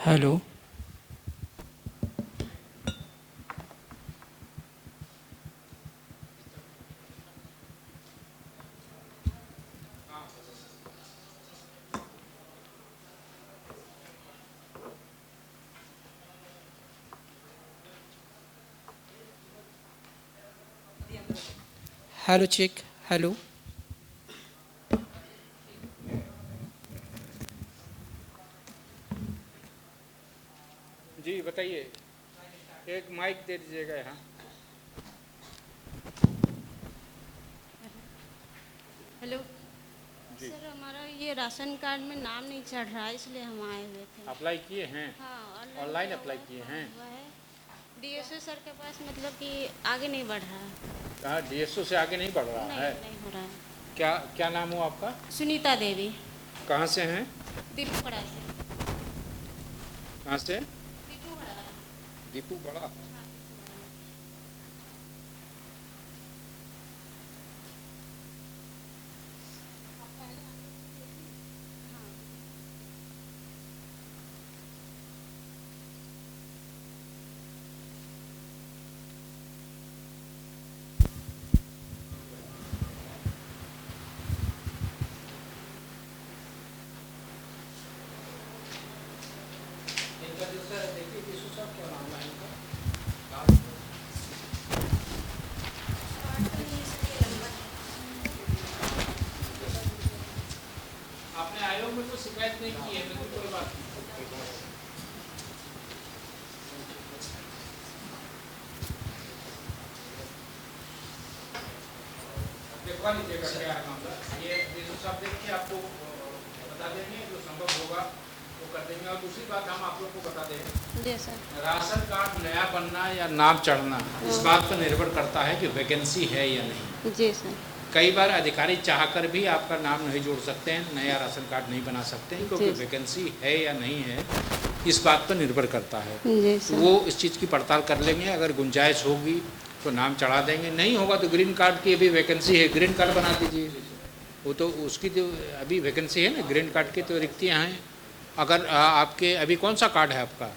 Hello. Hello check. Hello. जी बताइए, एक माइक दे दीजिएगा यहाँ। हेलो जी सर, हमारा ये राशन कार्ड में नाम नहीं चढ़ रहा है, इसलिए हम आए हुए थे। अप्लाई किए हैं? हाँ, ऑनलाइन ऑनलाइन किया हुआ अप्लाई है, किए फॉर्म हैं? हुआ है। डीएसओ सर के पास मतलब कि आगे नहीं बढ़ रहा है। कहाँ डीएसओ से आगे नहीं बढ़ रहा नहीं, है? नहीं हो रहा है। क्या क्या नाम हो आपका? सुनीता देवी, कहाँ से हैं? दीपूगढ़ा से। कहाँ से? दीपूगढ़ा। दीपू बड़ा। आपने आयोग में कोई शिकायत नहीं की है, तो कोई बात नहीं। देखवा लीजिएगा क्या है मामला। ये डीएसओ साहब देख के आपको बता देंगे, जो संभव होगा वो कर देंगे। और दूसरी बात हम आप लोग को बता दें, जी सर। राशन कार्ड नया बनना या नाम चढ़ना इस बात पर निर्भर करता है कि वैकेंसी है या नहीं। जी सर। कई बार अधिकारी चाहकर भी आपका नाम नहीं जोड़ सकते हैं, नया राशन कार्ड नहीं बना सकते हैं, क्योंकि वैकेंसी है या नहीं है इस बात पर निर्भर करता है। जी तो सर। वो इस चीज़ की पड़ताल कर लेंगे, अगर गुंजाइश होगी तो नाम चढ़ा देंगे, नहीं होगा तो ग्रीन कार्ड की भी वैकेंसी है, ग्रीन कार्ड बना दीजिए। वो तो उसकी जो अभी वैकेंसी है ना, ग्रीन कार्ड की तो रिक्तियाँ हैं। अगर आपके अभी कौन सा कार्ड है आपका?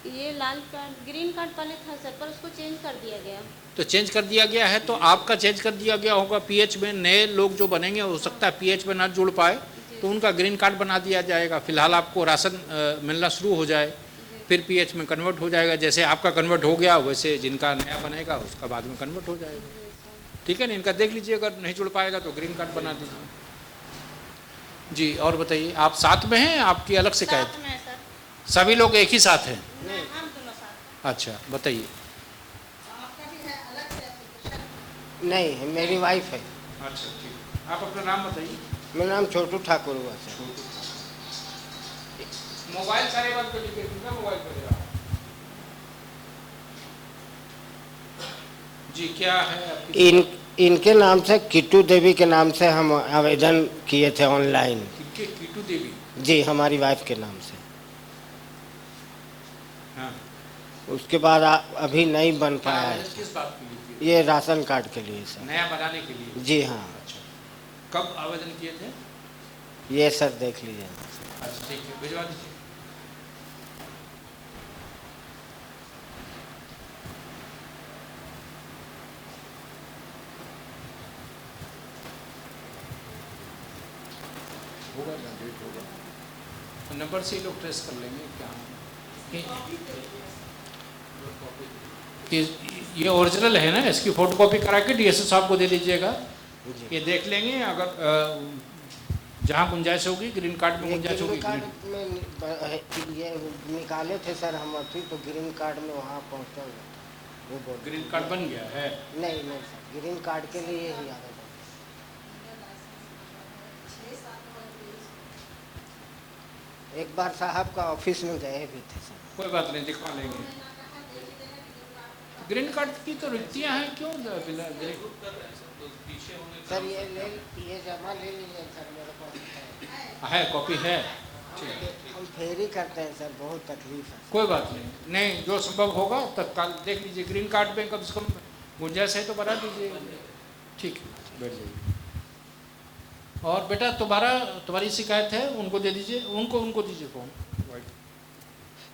ये लाल कार्ड, ग्रीन कार्ड पहले था सर, पर उसको चेंज कर दिया गया। तो चेंज कर दिया गया है, तो आपका चेंज कर दिया गया होगा। पीएच में नए लोग जो बनेंगे, हो सकता है पीएच में ना जुड़ पाए, तो उनका ग्रीन कार्ड बना दिया जाएगा। फिलहाल आपको राशन मिलना शुरू हो जाए, फिर पीएच में कन्वर्ट हो जाएगा। जैसे आपका कन्वर्ट हो गया, वैसे जिनका नया बनेगा उसका बाद में कन्वर्ट हो जाएगा। ठीक है ना? इनका देख लीजिए, अगर नहीं जुड़ पाएगा तो ग्रीन कार्ड बना दीजिए। जी, और बताइए, आप साथ में हैं, आपकी अलग शिकायत? साथ में है सर। सभी लोग एक ही साथ हैं? नहीं, हम दोनों साथ। अच्छा, बताइए। नहीं, मेरी वाइफ है। अच्छा ठीक, आप अपना नाम बताइए। मेरा नाम छोटू ठाकुर हुआ सर। मोबाइल सारे बात कर लीजिए, कितना मोबाइल करेगा? जी, क्या है आपकी? इनके नाम से किट्टू देवी के नाम से हम आवेदन किए थे ऑनलाइन। कीटू देवी? जी, हमारी वाइफ के नाम से। हाँ। उसके बाद अभी नहीं बन पाया है। किस बात के लिए? ये राशन कार्ड के लिए सर। नया बनाने के लिए? जी हाँ। अच्छा, कब आवेदन किए थे? ये सर देख लीजिए। अच्छा ठीक है, भिजवा दीजिए। होगा, जनरेट होगा, तो नंबर से ही लोग ट्रेस कर लेंगे क्या। ये ओरिजिनल है ना, इसकी फोटो कॉपी करा के डीएसओ साहब को दे दीजिएगा। ये देख लेंगे, अगर जहाँ गुंजाइश होगी, ग्रीन कार्ड में गुंजाइश होगी। कार्ड में ये निकाले थे सर हम अभी, तो ग्रीन कार्ड में वहाँ पहुँचे वो बोल ग्रीन कार्ड बन गया है? नहीं नहीं सर, ग्रीन कार्ड के लिए ही आवेदन। एक बार साहब का ऑफिस में गए भी थे सर। कोई बात नहीं, दिखवा लेंगे। ग्रीन कार्ड की तो रिक्तियाँ हैं, क्यों सर ये जमा ले लीजिए सर, मेरे को है, कॉपी है? हम फेरी करते हैं सर, बहुत तकलीफ है। कोई बात नहीं, नहीं जो संभव होगा तत्काल देख लीजिए। ग्रीन कार्ड में कम से कम गुंजाइश है तो बना दीजिए। ठीक है, बैठ जाइए। और बेटा, तुम्हारी शिकायत है, उनको दे दीजिए, उनको दीजिए फ़ोन।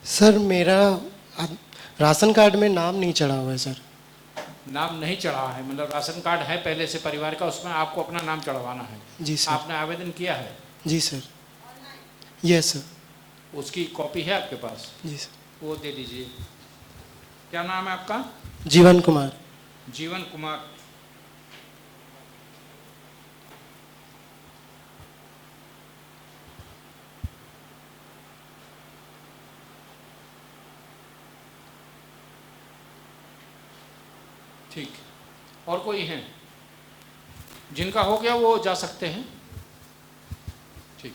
सर मेरा राशन कार्ड में नाम नहीं चढ़ा हुआ है सर। नाम नहीं चढ़ा है, मतलब राशन कार्ड है पहले से परिवार का, उसमें आपको अपना नाम चढ़वाना है। जी सर। आपने आवेदन किया है? जी सर। Yes sir. उसकी कॉपी है आपके पास? जी सर। वो दे दीजिए। क्या नाम है आपका? जीवन कुमार। जीवन कुमार। ठीक। और कोई है जिनका हो गया वो जा सकते हैं? ठीक।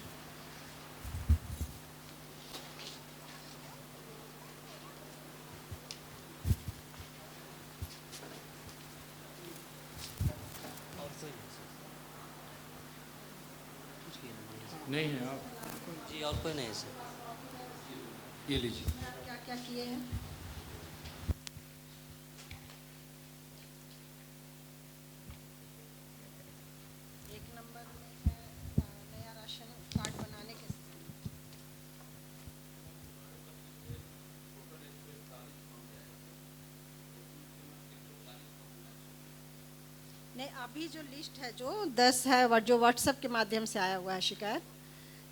नहीं है आप? जी और कोई नहीं है सर। ये लीजिए। क्या क्या किए हैं? एक नंबर में है नया राशन कार्ड बनाने के। नहीं, अभी जो लिस्ट है जो 10 है जो व्हाट्सएप के माध्यम से आया हुआ है शिकायत,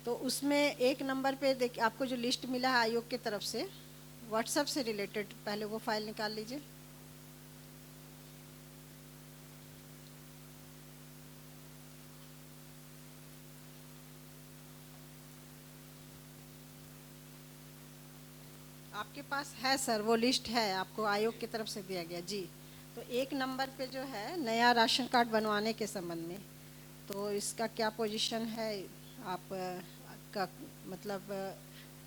तो उसमें एक नंबर पे देखिए आपको जो लिस्ट मिला है आयोग की तरफ से व्हाट्सएप से रिलेटेड, पहले वो फाइल निकाल लीजिए। आपके पास है सर, वो लिस्ट है, आपको आयोग की तरफ से दिया गया जी। तो एक नंबर पे जो है नया राशन कार्ड बनवाने के संबंध में, तो इसका क्या पोजीशन है? आप का मतलब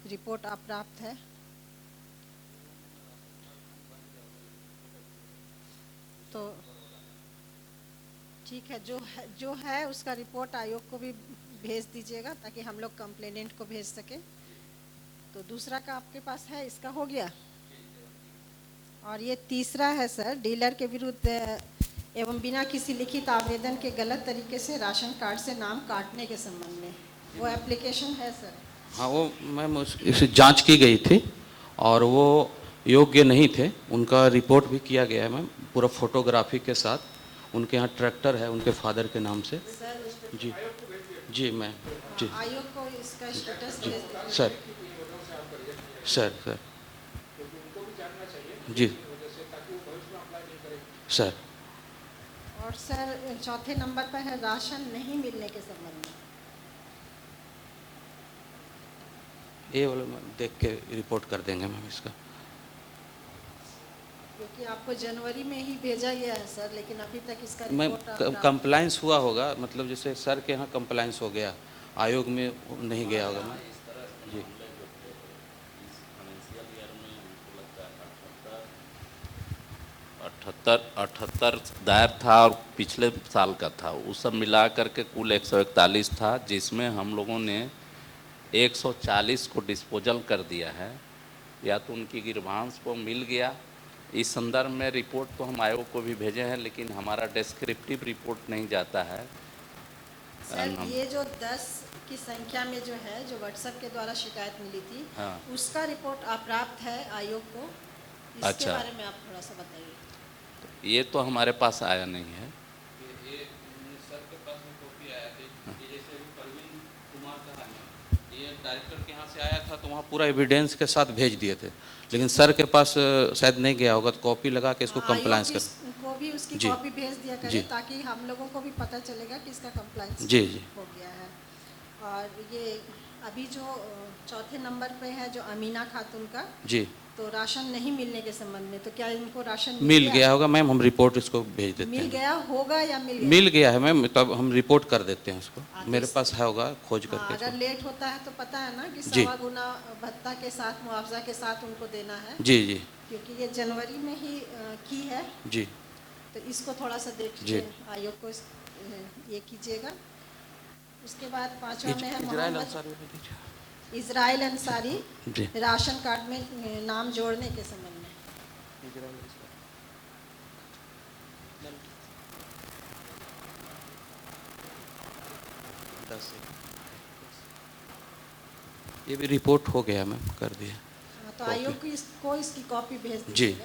रिपोर्ट आप प्राप्त है? तो ठीक है, जो है उसका रिपोर्ट आयोग को भी भेज दीजिएगा ताकि हम लोग कंप्लेनेंट को भेज सके। तो दूसरा का आपके पास है, इसका हो गया। और ये तीसरा है सर, डीलर के विरुद्ध एवं बिना किसी लिखित आवेदन के गलत तरीके से राशन कार्ड से नाम काटने के संबंध में, वो एप्लीकेशन है सर। हाँ वो मैम इसे जांच की गई थी और वो योग्य नहीं थे, उनका रिपोर्ट भी किया गया है मैम, पूरा फोटोग्राफी के साथ। उनके यहाँ ट्रैक्टर है उनके फादर के नाम से। सर जी जी मैम जी आयोग को इसका स्टेटस जी भेज दीजिए। सर सर सर जी सर। और सर चौथे नंबर पर है राशन नहीं मिलने के संबंध में। ये वाला मैम देख के रिपोर्ट कर देंगे मैम इसका। क्योंकि आपको जनवरी में ही भेजा गया है सर, लेकिन अभी तक इसका मैम रिपोर्ट आप कंप्लाइंस हुआ होगा, मतलब जैसे सर के यहाँ कंप्लाइंस हो गया, आयोग में नहीं गया होगा मैम जी। अठहत्तर दायर था और पिछले साल का था, उस सब मिला करके कुल 141 था, जिसमें हम लोगों ने 140 को डिस्पोजल कर दिया है, या तो उनकी गिरभांस को मिल गया। इस संदर्भ में रिपोर्ट तो हम आयोग को भी भेजे हैं, लेकिन हमारा डिस्क्रिप्टिव रिपोर्ट नहीं जाता है। सर ये जो 10 की संख्या में जो है जो व्हाट्सएप के द्वारा शिकायत मिली थी, हाँ। उसका रिपोर्ट आप प्राप्त है आयोग को, इसके अच्छा। बारे में आप थोड़ा सा बताइए। ये तो हमारे पास आया नहीं है। ये सर के पास में कॉपी आया थी, ये जैसे परवीन कुमार का है, ये डायरेक्टर के यहाँ से आया था तो वहाँ पूरा एविडेंस के साथ भेज दिए थे, लेकिन सर के पास शायद नहीं गया होगा, तो कॉपी लगा के इसको कंप्लाइंस कर को भी उसकी जी। कॉपी भेज दिया जी। करें ताकि हम लोगों को भी पता चलेगा कि इसका कंप्लाइंस जी जी हो गया है। और ये अभी जो चौथे नंबर पे है जो अमीना खातून का, जी तो राशन नहीं मिलने के संबंध में, तो क्या इनको राशन मिल गया होगा मैम, हम रिपोर्ट इसको भेज देते मिल हैं। गया होगा या मिल गया? मिल गया है मैम, तब हम रिपोर्ट कर देते हैं उसको, हाँ, मेरे तो पास है होगा, खोज हाँ, करके अगर इसको। लेट होता है तो पता है ना कि जी। 1.25 गुना भत्ता के साथ मुआवजा के साथ उनको देना है, जी जी क्योंकि ये जनवरी में ही की है। जी तो इसको थोड़ा सा देख जी। लीजिए, आयोग को ये कीजिएगा। उसके बाद पांचवा में है इजराइल मोहम्मद अंसारी को दीजिए। इजराइल अंसारी, जी राशन कार्ड में नाम जोड़ने के संबंध में। ये भी रिपोर्ट हो गया मैम, कर दिया। हाँ, तो आयोग को इसकी कॉपी भेज जी। दीजिएगा।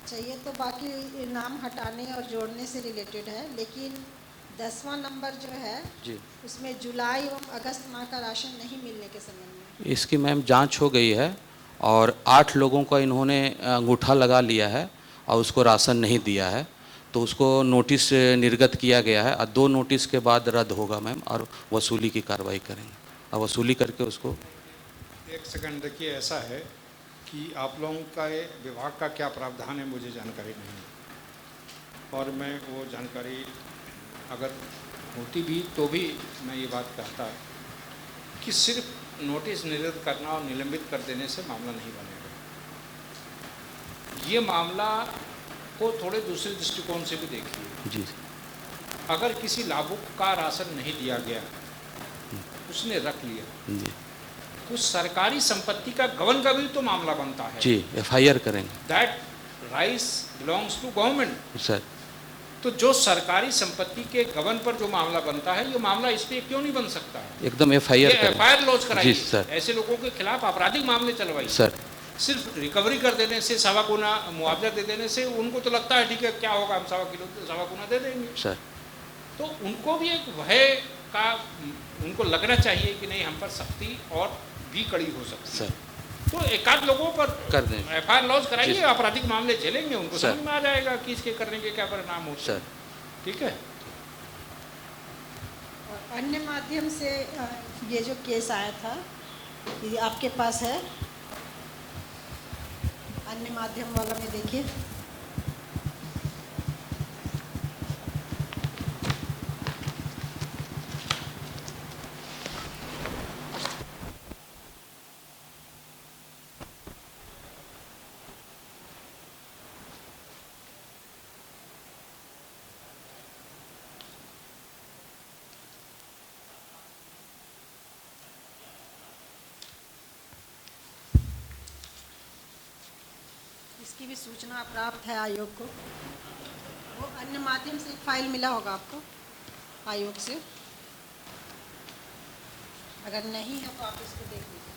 अच्छा, ये तो बाकी नाम हटाने और जोड़ने से रिलेटेड है, लेकिन 10वां नंबर जो है जी, उसमें जुलाई एवं अगस्त माह का राशन नहीं मिलने के संबंध में इसकी मैम जांच हो गई है और 8 लोगों का इन्होंने अंगूठा लगा लिया है और उसको राशन नहीं दिया है, तो उसको नोटिस निर्गत किया गया है और 2 नोटिस के बाद रद्द होगा मैम और वसूली की कार्रवाई करेंगे और वसूली करके उसको। एक सेकंड, देखिए ऐसा है कि आप लोगों का ये विभाग का क्या प्रावधान है मुझे जानकारी नहीं है, और मैं वो जानकारी अगर होती भी तो भी मैं ये बात कहता कि सिर्फ नोटिस निर्गत करना और निलंबित कर देने से मामला नहीं बनेगा। ये मामला को थोड़े दूसरे दृष्टिकोण से भी देखिए। जी अगर किसी लाभुक का राशन नहीं दिया गया, उसने रख लिया, जी तो सरकारी संपत्ति का गबन का भी तो मामला बनता है। जी, FIR करेंगे that rights belongs to government. Sir. तो जो सरकारी संपत्ति के गबन पर जो मामला बनता है, ये मामला इस पे क्यों नहीं बन सकता है? एकदम FIR करेंगे। FIR लॉन्च कराइए, जी सर। ऐसे लोगों के खिलाफ आपराधिक मामले चलवाइए। सर। सिर्फ रिकवरी कर देने से, 1.25 गुना मुआवजा दे देने से उनको तो लगता है ठीक है, क्या होगा, हम 1.25 किलो 1.25 गुना दे देंगे। सर। तो उनको भी एक भय का उनको लगना चाहिए कि नहीं, हम पर सख्ती और भी कड़ी हो सकती है। सर। तो एकाध लोगों पर कर दें। FIR लॉन्च कराइए, आपराधिक मामले झेलेंगे, उनको सर। समझ में आ जाएगा कि इसके करने के क्या परिणाम होते हैं। सर। ठीक है। और अन्य माध्यम से ये जो केस आया था, ये आपके पास है? अन्य माध्यम वाला में देखिए। इसकी भी सूचना प्राप्त है आयोग को। वो अन्य माध्यम से एक फाइल मिला होगा आपको आयोग से, अगर नहीं है तो आप इसको देख लीजिए।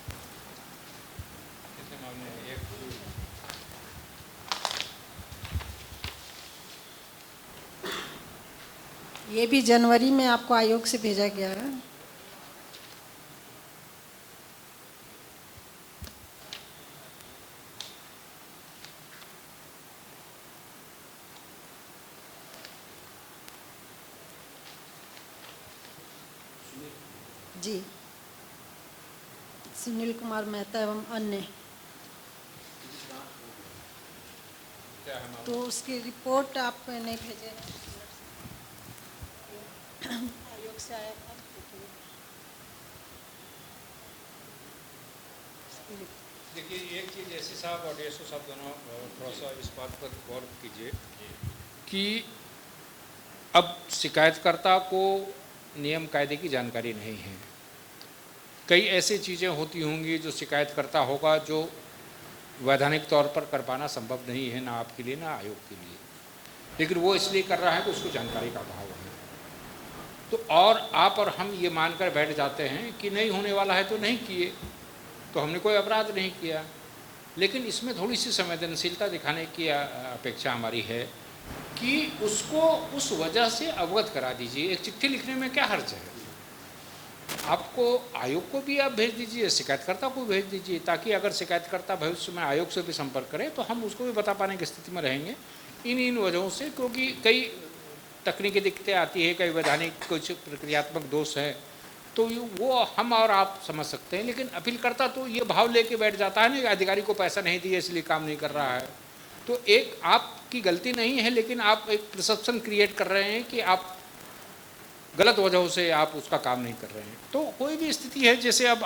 ये भी जनवरी में आपको आयोग से भेजा गया है। जी, सुनील कुमार मेहता एवं अन्य। तो उसकी रिपोर्ट आप नहीं भेजे आयोग से आया था। देखिए, एक चीज़ एससी साहब और DSO साहब दोनों थोड़ा सा इस बात पर गौर कीजिए कि अब शिकायतकर्ता को नियम कायदे की जानकारी नहीं है। कई ऐसी चीज़ें होती होंगी जो शिकायतकर्ता होगा जो वैधानिक तौर पर कर पाना संभव नहीं है, ना आपके लिए ना आयोग के लिए, लेकिन वो इसलिए कर रहा है कि उसको जानकारी का अभाव है। तो और आप और हम ये मानकर बैठ जाते हैं कि नहीं होने वाला है तो नहीं किए, तो हमने कोई अपराध नहीं किया। लेकिन इसमें थोड़ी सी संवेदनशीलता दिखाने की अपेक्षा हमारी है कि उसको उस वजह से अवगत करा दीजिए। एक चिट्ठी लिखने में क्या हर्ज है? आपको आयोग को भी आप भेज दीजिए, शिकायतकर्ता को भेज दीजिए, ताकि अगर शिकायतकर्ता भविष्य में आयोग से भी संपर्क करे तो हम उसको भी बता पाने की स्थिति में रहेंगे। इन वजहों से, क्योंकि कई तकनीकी दिक्कतें आती है, कई वैधानिक कुछ प्रक्रियात्मक दोष हैं, तो वो हम और आप समझ सकते हैं। लेकिन अपीलकर्ता तो ये भाव लेके बैठ जाता है ना कि अधिकारी को पैसा नहीं दिया इसलिए काम नहीं कर रहा है। तो एक आपकी गलती नहीं है, लेकिन आप एक परसेप्शन क्रिएट कर रहे हैं कि आप गलत वजहों से आप उसका काम नहीं कर रहे हैं। तो कोई भी स्थिति है, जैसे अब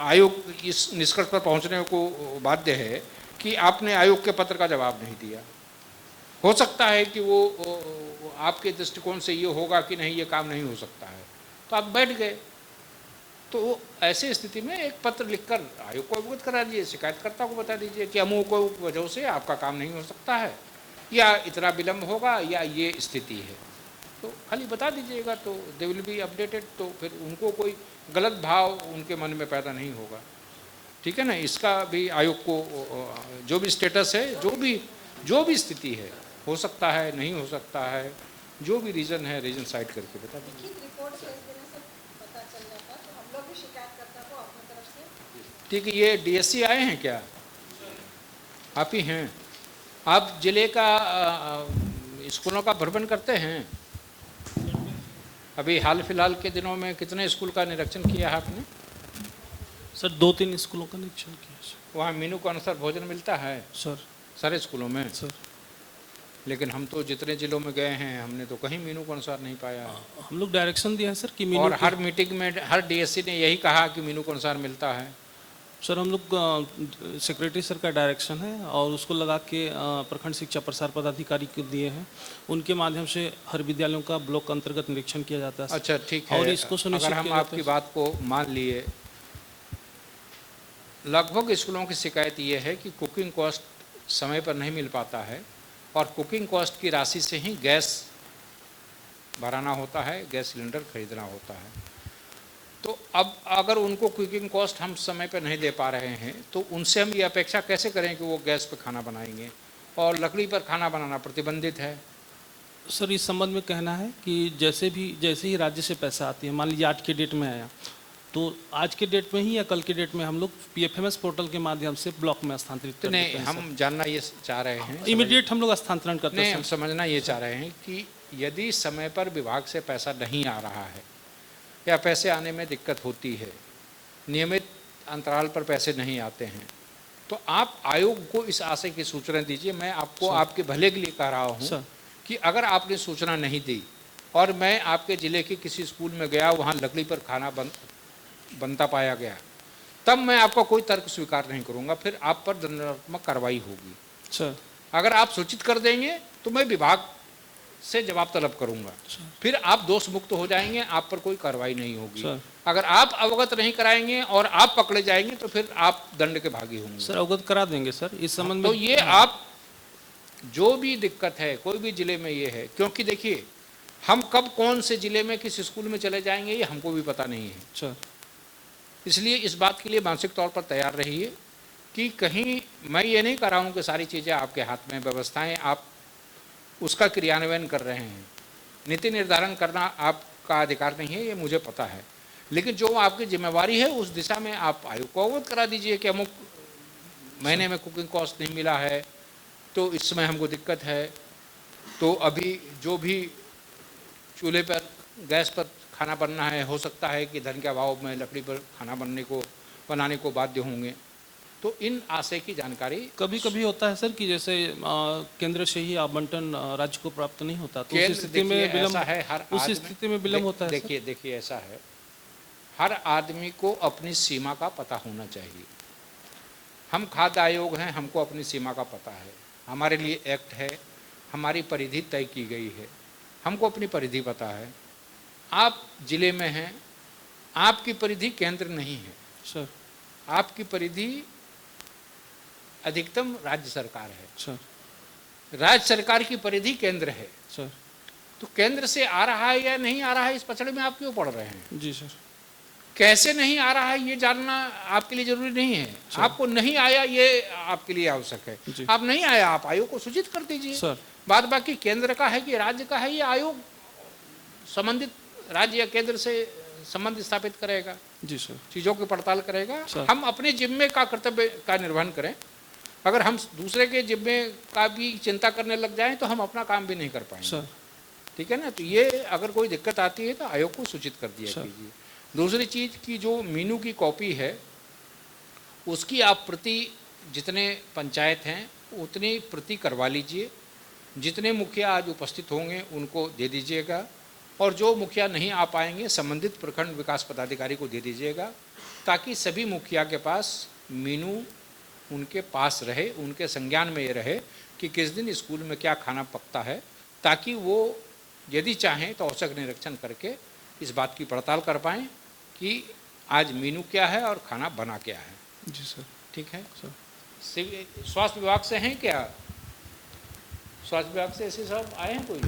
आयोग इस निष्कर्ष पर पहुंचने को बाध्य है कि आपने आयोग के पत्र का जवाब नहीं दिया। हो सकता है कि वो आपके दृष्टिकोण से ये होगा कि नहीं, ये काम नहीं हो सकता है, तो आप बैठ गए। तो ऐसे स्थिति में एक पत्र लिखकर आयोग को अवगत करा दीजिए, शिकायतकर्ता को बता दीजिए कि अमुक वजह से आपका काम नहीं हो सकता है, या इतना विलम्ब होगा, या ये स्थिति है। तो खाली बता दीजिएगा, तो दे विल बी अपडेटेड, तो फिर उनको कोई गलत भाव उनके मन में पैदा नहीं होगा। ठीक है ना, इसका भी आयोग को जो भी स्टेटस है, जो भी स्थिति है, हो सकता है, नहीं हो सकता है, जो भी रीज़न है, रीज़न साइड करके बता दीजिए। रिपोर्ट भेज देने से पता चल जाता, तो हम लोग भी शिकायतकर्ता को अपनी तरफ से। ठीक है, ये डीएससी आए हैं क्या? आप ही हैं? आप जिले का स्कूलों का भ्रमण करते हैं? अभी हाल फिलहाल के दिनों में कितने स्कूल का निरीक्षण किया है आपने? सर 2-3 स्कूलों का निरीक्षण किया सर। वहाँ मेनू के अनुसार भोजन मिलता है सर सारे स्कूलों में? सर लेकिन हम तो जितने जिलों में गए हैं, हमने तो कहीं मेनू के अनुसार नहीं पाया है। हम लोग डायरेक्शन दिया है सर कि और हर मीटिंग में हर डीएससी ने यही कहा कि मेनू के अनुसार मिलता है। सर हम लोग सेक्रेटरी सर का डायरेक्शन है और उसको लगा के प्रखंड शिक्षा प्रसार पदाधिकारी को दिए हैं, उनके माध्यम से हर विद्यालयों का ब्लॉक अंतर्गत निरीक्षण किया जाता है। अच्छा ठीक है, और इसको सुनिश्चित अगर हम किया जाता आपकी है। बात को मान लिए, लगभग स्कूलों की शिकायत ये है कि कुकिंग कॉस्ट समय पर नहीं मिल पाता है और कुकिंग कॉस्ट की राशि से ही गैस भराना होता है, गैस सिलेंडर खरीदना होता है। तो अब अगर उनको कुकिंग कॉस्ट हम समय पर नहीं दे पा रहे हैं, तो उनसे हम ये अपेक्षा कैसे करें कि वो गैस पर खाना बनाएंगे? और लकड़ी पर खाना बनाना प्रतिबंधित है। सर इस संबंध में कहना है कि जैसे ही राज्य से पैसा आती है, मान लीजिए आज के डेट में आया, तो आज के डेट में ही या कल के डेट में हम लोग पीएफएमएस पोर्टल के माध्यम से ब्लॉक में स्थानांतरित तो कर नहीं, देते हैं। हम जानना ये चाह रहे हैं, इमीडिएट हम लोग स्थानांतरण करते नहीं, हैं हम समझना ये चाह रहे हैं कि यदि समय पर विभाग से पैसा नहीं आ रहा है या पैसे आने में दिक्कत होती है, नियमित अंतराल पर पैसे नहीं आते हैं, तो आप आयोग को इस आशय की सूचना दीजिए। मैं आपको आपके भले के लिए कह रहा हूँ कि अगर आपने सूचना नहीं दी और मैं आपके ज़िले के किसी स्कूल में गया, वहाँ लकड़ी पर खाना बनता पाया गया, तब मैं आपका कोई तर्क स्वीकार नहीं करूँगा, फिर आप पर दंडात्मक कार्रवाई होगी। सर अगर आप सूचित कर देंगे तो मैं विभाग से जवाब तलब करूंगा, फिर आप दोष मुक्त हो जाएंगे, आप पर कोई कार्रवाई नहीं होगी। अगर आप अवगत नहीं कराएंगे और आप पकड़े जाएंगे तो फिर आप दंड के भागी होंगे। सर अवगत करा देंगे सर इस संबंध तो में। ये आप जो भी दिक्कत है कोई भी जिले में ये है, क्योंकि देखिए हम कब कौन से जिले में किस स्कूल में चले जाएंगे ये हमको भी पता नहीं है। सर इसलिए इस बात के लिए मानसिक तौर पर तैयार रहिए कि कहीं मैं ये नहीं कर रहा हूँ कि सारी चीज़ें आपके हाथ में, व्यवस्थाएं आप उसका क्रियान्वयन कर रहे हैं। नीति निर्धारण करना आपका अधिकार नहीं है, ये मुझे पता है, लेकिन जो आपकी जिम्मेवारी है उस दिशा में आप आयोग को अवगत करा दीजिए कि अमुक महीने में कुकिंग कॉस्ट नहीं मिला है, तो इस समय हमको दिक्कत है। तो अभी जो भी चूल्हे पर गैस पर खाना बनना है, हो सकता है कि धन के अभाव में लकड़ी पर खाना बनाने को बाध्य होंगे। तो इन आशय की जानकारी कभी कभी होता है सर कि जैसे केंद्र से ही आवंटन राज्य को प्राप्त नहीं होता, तो उस स्थिति में विलम्ब, उस स्थिति में विलम्ब होता है। देखिए ऐसा है, हर आदमी को अपनी सीमा का पता होना चाहिए। हम खाद्य आयोग हैं, हमको अपनी सीमा का पता है, हमारे लिए एक्ट है, हमारी परिधि तय की गई है, हमको अपनी परिधि पता है। आप जिले में हैं, आपकी परिधि केंद्र नहीं है सर, आपकी परिधि अधिकतम राज्य सरकार है सर, राज्य सरकार की परिधि केंद्र है सर। तो केंद्र से आ रहा है या नहीं आ रहा है इस पचड़े में आप क्यों पड़ रहे हैं? जी सर। कैसे नहीं आ रहा है ये जानना आपके लिए जरूरी नहीं है, आपको नहीं आया ये आपके लिए आवश्यक है। आप नहीं आया, आप आयोग को सूचित कर दीजिए सर। बाद बाकी केंद्र का है कि राज्य का है, ये आयोग संबंधित राज्य या केंद्र से संबंध स्थापित करेगा। जी सर। चीज़ों की पड़ताल करेगा। सर। हम अपने जिम्मे का कर्तव्य का निर्वहन करें। अगर हम दूसरे के जिम्मे का भी चिंता करने लग जाएं तो हम अपना काम भी नहीं कर पाएंगे सर। ठीक है ना? तो ये अगर कोई दिक्कत आती है तो आयोग को सूचित कर दिया कीजिए। दूसरी चीज़ की जो मीनू की कॉपी है उसकी आप प्रति जितने पंचायत हैं उतनी प्रति करवा लीजिए, जितने मुखिया आज उपस्थित होंगे उनको दे दीजिएगा, और जो मुखिया नहीं आ पाएंगे संबंधित प्रखंड विकास पदाधिकारी को दे दीजिएगा, ताकि सभी मुखिया के पास मीनू उनके पास रहे, उनके संज्ञान में ये रहे कि किस दिन स्कूल में क्या खाना पकता है, ताकि वो यदि चाहें तो औचक निरीक्षण करके इस बात की पड़ताल कर पाएँ कि आज मीनू क्या है और खाना बना क्या है। जी सर। ठीक है सर। स्वास्थ्य विभाग से हैं क्या? स्वास्थ्य विभाग से ऐसे सब आए हैं कोई?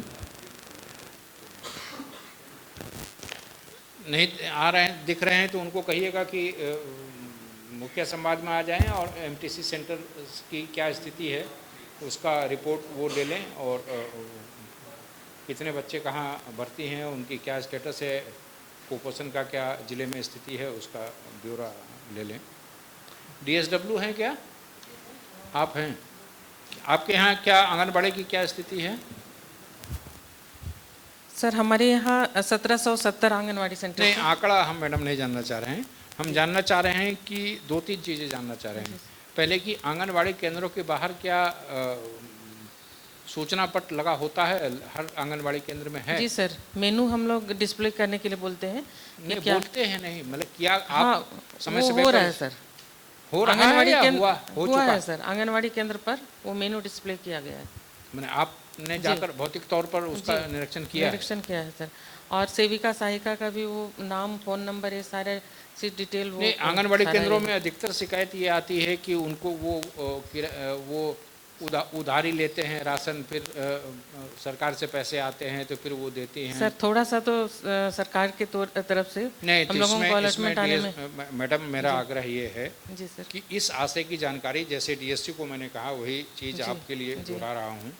नहीं आ रहे हैं, दिख रहे हैं तो उनको कहिएगा कि मुखिया संवाद में आ जाएं और एमटीसी सेंटर की क्या स्थिति है उसका रिपोर्ट वो ले लें, और कितने बच्चे कहाँ भर्ती हैं, उनकी क्या स्टेटस है, कुपोषण का क्या ज़िले में स्थिति है, उसका ब्यौरा ले लें। डीएसडब्ल्यू हैं क्या? आप हैं? आपके यहाँ क्या आंगनबाड़ी की क्या स्थिति है? सर हमारे यहाँ 1770 आंगनवाड़ी सेंटर नहीं, हैं। आंकड़ा हम मैडम नहीं जानना चाह रहे हैं, हम जानना चाह रहे हैं कि 2-3 चीज़ें जानना चाह रहे हैं। पहले कि आंगनबाड़ी केंद्रों के बाहर क्या सूचना पट लगा होता है? हर आंगनबाड़ी केंद्र में है? जी सर, मेनू हम लोग डिस्प्ले करने के लिए बोलते हैं। नहीं क्या बोलते हैं, नहीं मतलब क्या आप हाँ, समय वो से हो रहा है बेहतर सर। हो रहा है आंगनवाड़ी या केंद्र हो हुआ चुका है सर, आंगनवाड़ी केंद्र पर वो मेनू डिस्प्ले किया गया है। मैंने आपने जाकर भौतिक तौर पर उसका निरीक्षण किया है? निरीक्षण किया है सर, और सेविका सहायिका का भी वो नाम, फोन नंबर, ये सारे चीज डिटेल वो नहीं, आंगनबाड़ी सारा केंद्रों ये- में अधिकतर शिकायत ये आती है कि उनको वो उधारी लेते हैं राशन, फिर सरकार से पैसे आते हैं तो फिर वो देती हैं। सर थोड़ा सा तो सरकार के तरफ से नहीं, हम लोगों को अलर्टमेंट आने में। मैडम मेरा आग्रह ये है जी सर, कि इस आशय की जानकारी, जैसे डीएससी को मैंने कहा वही चीज़ आपके लिए दोहरा रहा हूँ,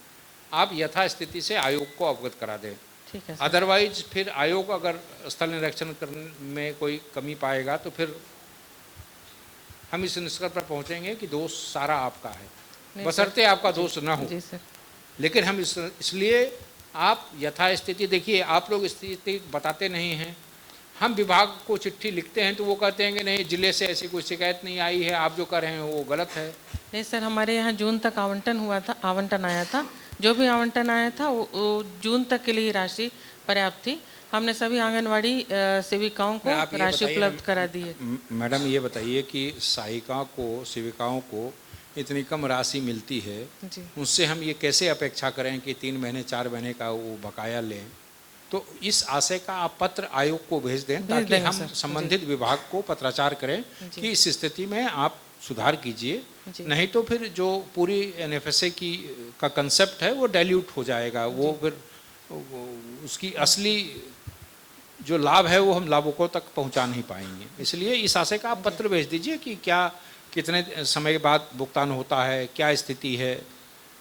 आप यथास्थिति से आयोग को अवगत करा दें। ठीक है सर। अदरवाइज फिर आयोग अगर स्थल निरीक्षण करने में कोई कमी पाएगा तो फिर हम इस निष्कर्ष पर पहुंचेंगे कि दोष सारा आपका है, नहीं बशर्ते आपका दोष ना हो। जी सर, लेकिन हम इसलिए आप यथास्थिति देखिए, आप लोग स्थिति बताते नहीं हैं। हम विभाग को चिट्ठी लिखते हैं तो वो कहते हैं कि नहीं, जिले से ऐसी कोई शिकायत नहीं आई है, आप जो कर रहे हैं वो गलत है। नहीं सर, हमारे यहाँ जून तक आवंटन हुआ था, आवंटन आया था, जो भी आवंटन आया था वो जून तक के लिए राशि पर्याप्त थी। हमने सभी आंगनवाड़ी सेविकाओं को आप ये राशि बताइए, उपलब्ध करा दी है। मैडम ये बताइए कि सहायिका को, सेविकाओं को इतनी कम राशि मिलती है, जी उनसे हम ये कैसे अपेक्षा करें कि 3 महीने 4 महीने का वो बकाया लें? तो इस आशय का आप पत्र आयोग को भेज दें ताकि देंगे हम सर, संबंधित विभाग को पत्राचार करें कि इस स्थिति में आप सुधार कीजिए, जी। नहीं तो फिर जो पूरी एनएफएसए की का कंसेप्ट है वो डाइल्यूट हो जाएगा, वो फिर उसकी असली जो लाभ है वो हम लाभुकों तक पहुंचा नहीं पाएंगे। इसलिए इस आशय का आप पत्र भेज दीजिए कि क्या कितने समय बाद भुगतान होता है, क्या स्थिति है,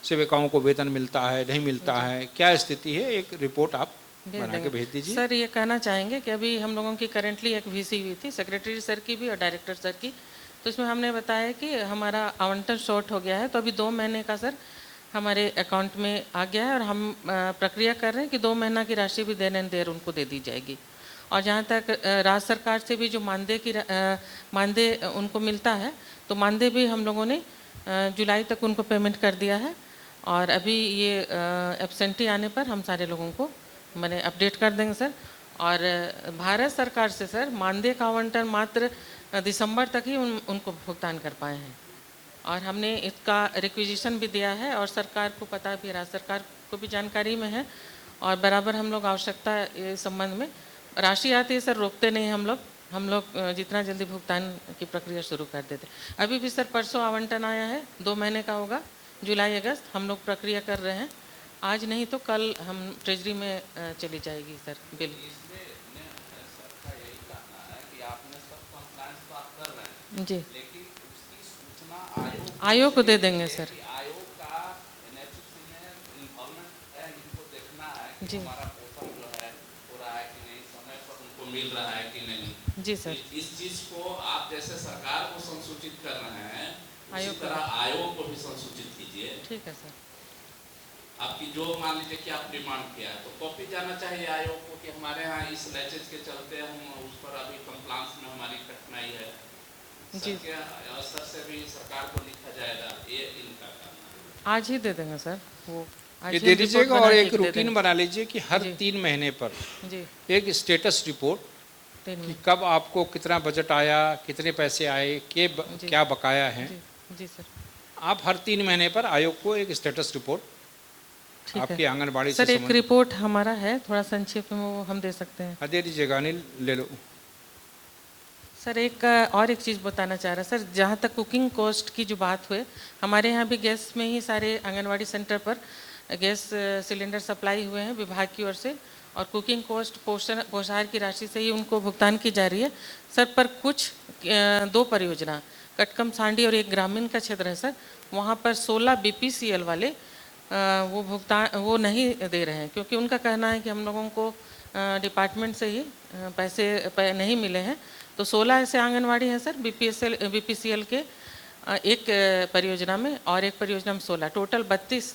सेविकाओं को वेतन मिलता है नहीं मिलता है, क्या स्थिति है, एक रिपोर्ट आप बना के भेज दीजिए। सर ये कहना चाहेंगे कि अभी हम लोगों की करेंटली एक वीसी हुई थी, सेक्रेटरी सर की भी और डायरेक्टर सर की, तो इसमें हमने बताया कि हमारा आवंटन शॉर्ट हो गया है, तो अभी 2 महीने का सर हमारे अकाउंट में आ गया है और हम प्रक्रिया कर रहे हैं कि 2 महीना की राशि भी देर देर उनको दे दी जाएगी। और जहाँ तक राज्य सरकार से भी जो मानदेय उनको मिलता है, तो मानदेय भी हम लोगों ने जुलाई तक उनको पेमेंट कर दिया है, और अभी ये एब्सेंटी आने पर हम सारे लोगों को मैंने अपडेट कर देंगे सर। और भारत सरकार से सर मानदेय का आवंटन मात्र दिसंबर तक ही उनको भुगतान कर पाए हैं, और हमने इसका रिक्विजिशन भी दिया है और सरकार को पता भी, राज्य सरकार को भी जानकारी में है, और बराबर हम लोग आवश्यकता इस संबंध में राशि आती है सर, रोकते नहीं हम लोग जितना जल्दी भुगतान की प्रक्रिया शुरू कर देते। अभी भी सर परसों आवंटन आया है, 2 महीने का होगा, जुलाई अगस्त हम लोग प्रक्रिया कर रहे हैं, आज नहीं तो कल हम ट्रेजरी में चली जाएगी सर बिल। जी आयोग को दे देंगे सर। आयोग का एनएफसीसी में इन्वॉल्वमेंट है, इनको देखना है कि जी। हमारा पोषण जो है हो रहा है कि नहीं, समय पर उनको मिल रहा है कि नहीं। जी सर, इस चीज को आप जैसे सरकार को संसूचित कर रहे हैं, उसी आयोग को। तरह आयोग को भी संसूचित कीजिए। ठीक है सर। आपकी जो मान लीजिए कि आप डिमांड किया है, तो कॉपी जाना चाहिए आयोग को कि हमारे यहाँ इस लैचेज के चलते हम उस पर अभी कंप्लांस में हमारी कठिनाई है। जी। स्तर से भी सरकार को लिखा जाएगा, ये इनका काम है। आज ही दे देंगे सर, वो आज ये ही दे रिपोर्ट दीजिएगा, बना और के एक दे रूटीन देंगे। बना लीजिए कि हर जी। 3 महीने पर जी एक स्टेटस रिपोर्ट 3 कि में। कब आपको कितना बजट आया, कितने पैसे आए, जी। क्या बकाया है। जी जी सर, आप हर 3 महीने पर आयोग को एक स्टेटस रिपोर्ट ठीक आपकी है आंगनबाड़ी सर। से एक रिपोर्ट हमारा है, थोड़ा संक्षिप्त में वो हम दे सकते हैं दे दीजिएगा, अनिल ले लो। सर। एक और एक चीज़ बताना चाह रहा सर, जहाँ तक कुकिंग कॉस्ट की जो बात हुए, हमारे यहाँ भी गैस में ही सारे आंगनवाड़ी सेंटर पर गैस सिलेंडर सप्लाई हुए हैं विभाग की ओर से, और कुकिंग कॉस्ट पोषाहार की राशि से ही उनको भुगतान की जा रही है सर। पर कुछ 2 परियोजना कटकम सांडी और एक ग्रामीण का क्षेत्र है सर, वहाँ पर 16 BPCL वाले वो भुगतान वो नहीं दे रहे हैं, क्योंकि उनका कहना है कि हम लोगों को डिपार्टमेंट से ही पैसे नहीं मिले हैं। तो 16 ऐसे आंगनवाड़ी हैं सर BPCL के एक परियोजना में, और एक परियोजना में 16, टोटल 32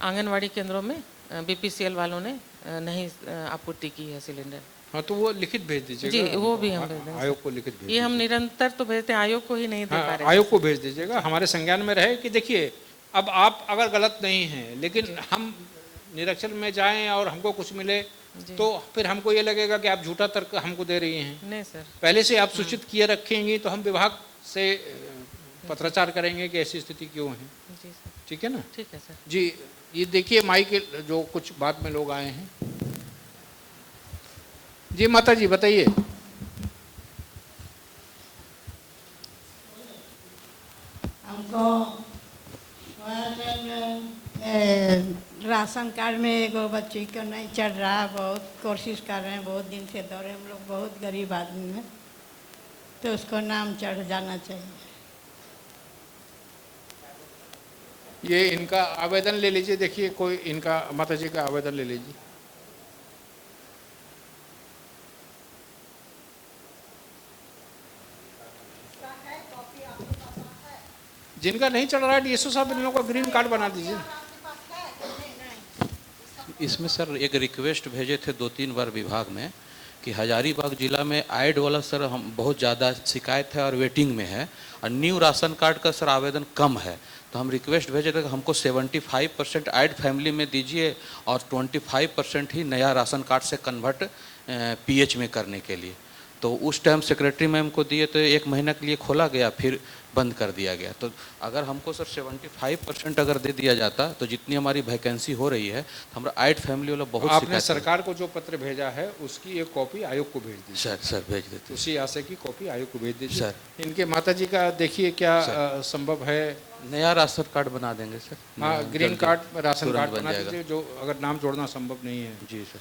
आंगनवाड़ी केंद्रों में BPCL वालों ने नहीं आपूर्ति की है सिलेंडर। हाँ, तो वो लिखित भेज दीजिएगा जी, वो भी हम भेज देंगे आयोग को लिखित भेज ये हम निरंतर तो भेजते हैं, आयोग को ही नहीं दे पा रहे हैं। आयोग को भेज दीजिएगा, हमारे संज्ञान में रहे कि देखिए अब आप अगर गलत नहीं हैं लेकिन हम निरीक्षण में जाएं और हमको कुछ मिले तो फिर हमको ये लगेगा कि आप झूठा तर्क हमको दे रही हैं। नहीं सर, पहले से आप सूचित किए रखेंगी तो हम विभाग से पत्राचार करेंगे कि ऐसी स्थिति क्यों है। जी सर, ठीक है ना? ठीक है सर जी। ये देखिए माई के जो कुछ बाद में लोग आए हैं। जी माता जी बताइए। हमको राशन कार्ड में एगो बच्ची को नहीं चढ़ रहा, बहुत कोशिश कर रहे हैं, बहुत दिन से दौड़े, हम लोग बहुत गरीब आदमी हैं, तो उसको नाम चढ़ जाना चाहिए। ये इनका आवेदन ले लीजिए, देखिए कोई इनका माता जी का आवेदन ले लीजिए। जिनका नहीं चढ़ रहा है DSO साहब इन लोगों का ग्रीन कार्ड बना दीजिए। इसमें सर एक रिक्वेस्ट भेजे थे 2-3 बार विभाग में कि हजारीबाग जिला में ऐड वाला सर हम बहुत ज़्यादा शिकायत है और वेटिंग में है, और न्यू राशन कार्ड का सर आवेदन कम है। तो हम रिक्वेस्ट भेजे थे कि हमको 75% ऐड फैमिली में दीजिए और 25% ही नया राशन कार्ड से कन्वर्ट PH में करने के लिए। तो उस टाइम सेक्रेटरी मैम को दिए तो 1 महीना के लिए खोला गया, फिर बंद कर दिया गया। तो अगर हमको सर 75% अगर दे दिया जाता तो जितनी हमारी वैकेंसी हो रही है तो हमारा ऐड फैमिली वाला बहुत आपने सरकार को जो पत्र भेजा है उसकी एक कॉपी आयोग को भेज दीजिए। सर भेज देते, उसी आशय की कॉपी आयोग को भेज दीजिए। सर इनके माता जी का देखिए क्या संभव है। नया राशन कार्ड बना देंगे सर। हाँ, ग्रीन कार्ड राशन कार्ड बन बना जाएगा। दीजिए, जो अगर नाम जोड़ना संभव नहीं है। जी सर,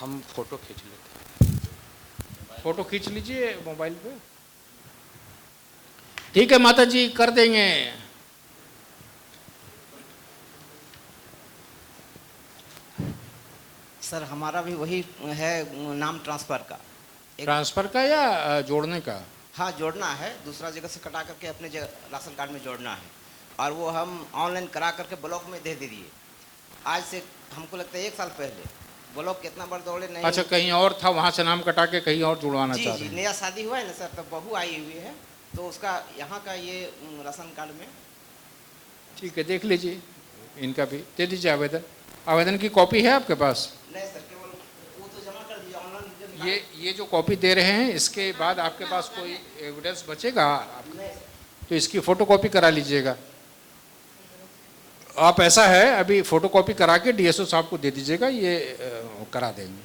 हम फोटो खींच लेते हैं। फोटो खींच लीजिए मोबाइल पे। ठीक है माता जी, कर देंगे। सर हमारा भी वही है, नाम ट्रांसफ़र का। ट्रांसफर का या जोड़ने का? हाँ, जोड़ना है, दूसरा जगह से कटा करके अपने राशन कार्ड में जोड़ना है, और वो हम ऑनलाइन करा करके ब्लॉक में दे दिए। आज से हमको लगता है 1 साल पहले ब्लॉक कितना बार दौड़े नहीं। अच्छा, कहीं और था, वहाँ से नाम कटा के कहीं और जुड़वाना जी चाह जी, रहे हैं। नया शादी हुआ है ना सर, तब बहू आई हुई है, तो उसका यहाँ का ये राशन कार्ड में। ठीक है, देख लीजिए, इनका भी दे दीजिए आवेदन। आवेदन की कॉपी है आपके पास? नहीं सर, केवल वो तो जमा कर दिया ऑनलाइन। ये जो कॉपी दे रहे हैं, इसके बाद आपके पास कोई एविडेंस बचेगा तो इसकी फोटोकॉपी करा लीजिएगा। आप ऐसा है, अभी फोटोकॉपी करा के DSO साहब को दे दीजिएगा, ये करा देंगे।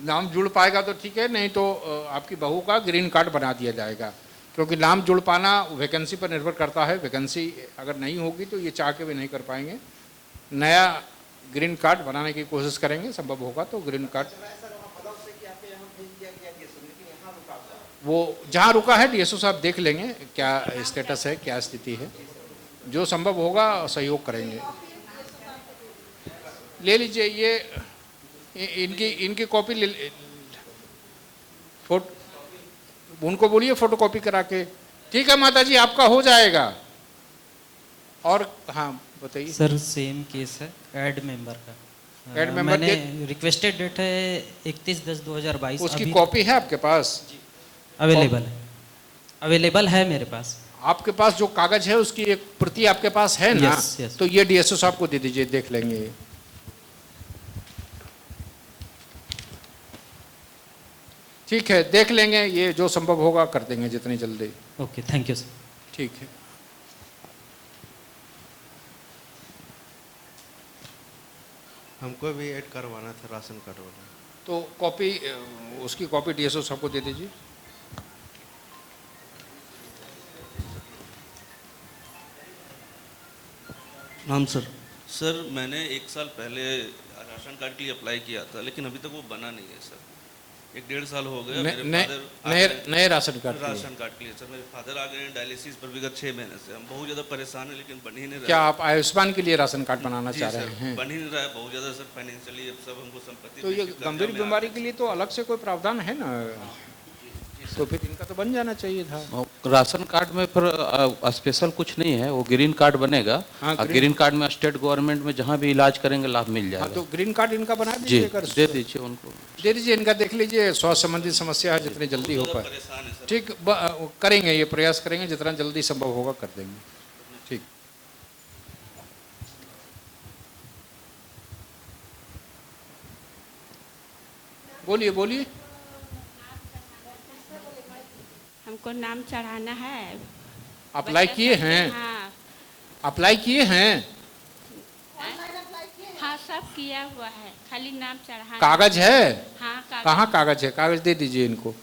नाम जुड़ पाएगा तो ठीक है, नहीं तो आपकी बहू का ग्रीन कार्ड बना दिया जाएगा, क्योंकि नाम जुड़ पाना वैकेंसी पर निर्भर करता है। वैकेंसी अगर नहीं होगी तो ये चाह के भी नहीं कर पाएंगे। नया ग्रीन कार्ड बनाने की कोशिश करेंगे, संभव होगा तो ग्रीन कार्ड। वो जहाँ रुका है DSO साहब देख लेंगे क्या स्टेटस है, क्या स्थिति है, जो संभव होगा सहयोग करेंगे। ले लीजिए, ये इनकी कॉपी ले, उनको बोलिए फोटोकॉपी करा के। ठीक है माता जी, आपका हो जाएगा। और हाँ बताइए सर। सेम केस है ऐड मेंबर का। ऐड मेंबर मैंने रिक्वेस्टेड डेट है 31/10/2022। उसकी कॉपी है आपके पास? अवेलेबल है मेरे पास। आपके पास जो कागज है उसकी एक प्रति आपके पास है ना? yes. तो ये DSO साहब को दे दीजिए, देख लेंगे। ठीक है, देख लेंगे, ये जो संभव होगा कर देंगे जितनी जल्दी। Okay, thank you sir. ठीक है। हमको भी ऐड करवाना था राशन कार्ड वाला। तो कॉपी, उसकी कॉपी DSO साहब को दे दीजिए। नाम सर सर मैंने 1 साल पहले राशन कार्ड के लिए अप्लाई किया था, लेकिन अभी तक वो बना नहीं है सर। 1-1.5 साल हो गया। नए राशन कार्ड के लिए सर मेरे फादर आ गए हैं डायलिसिस पर विगत 6 महीने से। हम बहुत ज़्यादा परेशान हैं, लेकिन बन ही नहीं रहा। क्या आप आयुष्मान के लिए राशन कार्ड बनाना चाह रहे हैं? बन ही नहीं रहा है, बहुत ज़्यादा सर फाइनेंशियली सब हमको संपत्ति। तो ये गंभीर बीमारी के लिए तो अलग से कोई प्रावधान है ना, तो फिर इनका तो बन जाना चाहिए था। राशन कार्ड में फिर स्पेशल कुछ नहीं है, वो ग्रीन कार्ड बनेगा। हाँ, ग्रीन कार्ड में स्टेट गवर्नमेंट में जहाँ भी इलाज करेंगे लाभ मिल जाएगा। हाँ, तो ग्रीन कार्ड इनका बना जी दीजिएगा। दे दीजिए उनको, दे दीजिए इनका, देख लीजिए स्वास्थ्य संबंधी समस्या है, जितनी जल्दी हो पाए ठीक करेंगे, ये प्रयास करेंगे, जितना जल्दी संभव होगा कर देंगे। ठीक, बोलिए बोलिए। हमको नाम चढ़ाना है। अप्लाई किए हैं? हाँ। अप्लाई किए हैं? हाँ सब किया हुआ है, खाली नाम चढ़ाना। कागज है? हाँ कागज। कहाँ कागज है? कागज दे दीजिए इनको।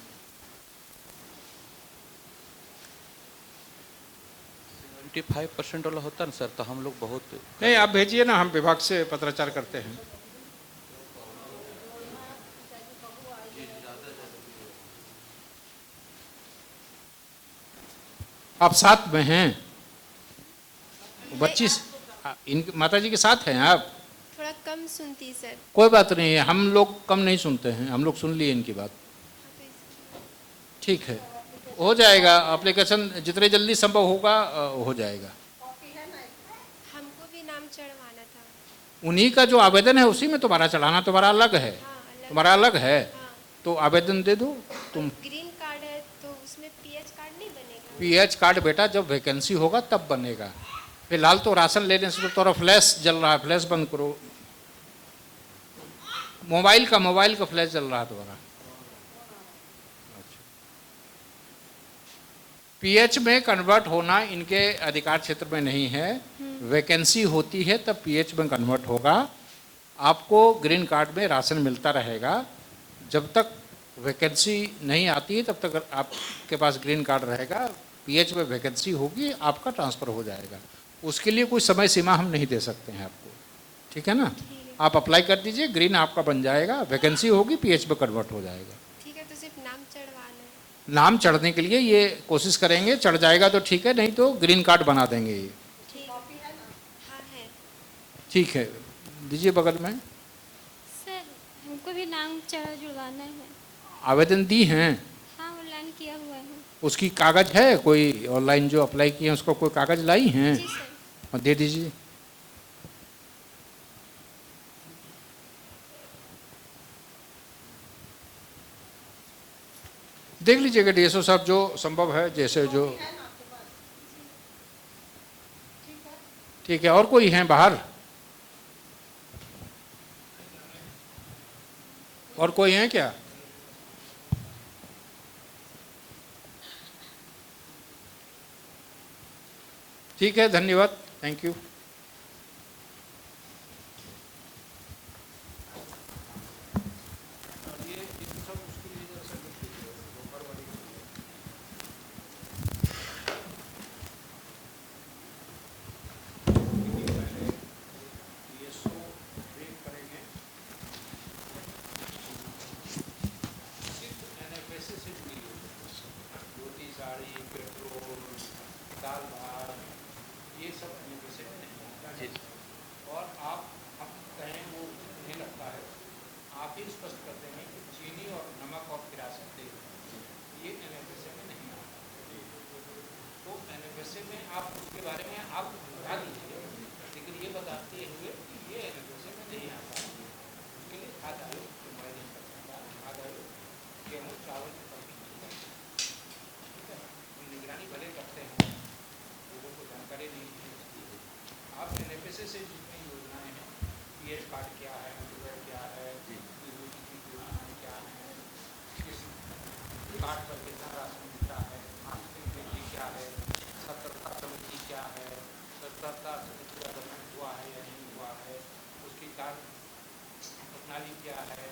75% वाला होता है ना सर, तो हम लोग बहुत नहीं, आप भेजिए ना, हम विभाग से पत्राचार करते हैं। आप साथ में हैं? बच्ची इन माता जी के साथ हैं आप? थोड़ा कम सुनती सर। कोई बात नहीं है, हम लोग कम नहीं सुनते हैं, हम लोग सुन लिए इनकी बात। ठीक है, हो जाएगा एप्लीकेशन, जितने जल्दी संभव होगा हो जाएगा। हमको भी नाम चढ़वाना था। उन्हीं का जो आवेदन है उसी में तुम्हारा चढ़ाना तुम्हारा अलग है। तुम्हारा अलग है तो आवेदन दे दो तुम। ग्रीन कार्ड है तो उसमें पीएच कार्ड नहीं बनेगा? पीएच कार्ड बेटा जब वैकेंसी होगा तब बनेगा, फिलहाल तो राशन लेने से तो थोड़ा फ्लैश जल रहा है, फ्लैश बंद करो। मोबाइल का फ्लैश जल रहा है तुम्हारा। पीएच में कन्वर्ट होना इनके अधिकार क्षेत्र में नहीं है। वैकेंसी होती है तब पीएच में कन्वर्ट होगा। आपको ग्रीन कार्ड में राशन मिलता रहेगा, जब तक वैकेंसी नहीं आती है तब तक आपके पास ग्रीन कार्ड रहेगा। पीएच में वैकेंसी होगी, आपका ट्रांसफ़र हो जाएगा। उसके लिए कोई समय सीमा हम नहीं दे सकते हैं आपको, ठीक है ना? आप अप्लाई कर दीजिए, ग्रीन आपका बन जाएगा, वैकेंसी होगी, पीएच में कन्वर्ट हो जाएगा। ठीक है, तो सिर्फ नाम चढ़वाना है। नाम चढ़ने के लिए ये कोशिश करेंगे, चढ़ जाएगा तो ठीक है, नहीं तो ग्रीन कार्ड बना देंगे ये। हाँ है। ठीक है, दीजिए बगल में। सर हमको भी नाम जुड़वाना है। आवेदन दी हैं? हाँ ऑनलाइन किया हुआ है। उसकी कागज है कोई? ऑनलाइन जो अप्लाई किए हैं उसको कोई कागज लाई हैं? जी सर। और दे दीजिए। देख लीजिएगा डीएसओ साहब, जो संभव है, जैसे जो ठीक है। और कोई है बाहर? और कोई है क्या? ठीक है, धन्यवाद, थैंक यू। क्या है,